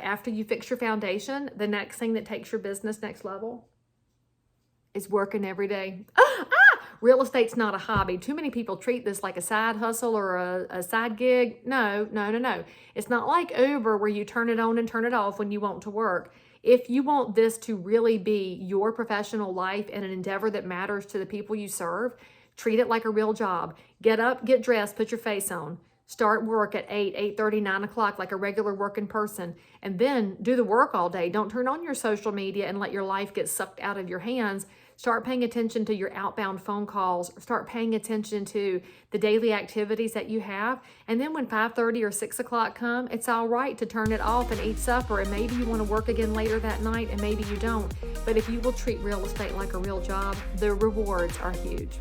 after you fix your foundation, the next thing that takes your business next level is working every day. Real estate's not a hobby. Too many people treat this like a side hustle or a side gig. No. It's not like Uber where you turn it on and turn it off when you want to work. If you want this to really be your professional life and an endeavor that matters to the people you serve, treat it like a real job. Get up, get dressed, put your face on. Start work at 8, 8:30, 9 o'clock like a regular working person. And then do the work all day. Don't turn on your social media and let your life get sucked out of your hands. Start paying attention to your outbound phone calls. Start paying attention to the daily activities that you have. And then when 5:30 or 6 o'clock come, it's all right to turn it off and eat supper. And maybe you want to work again later that night, and maybe you don't. But if you will treat real estate like a real job, the rewards are huge.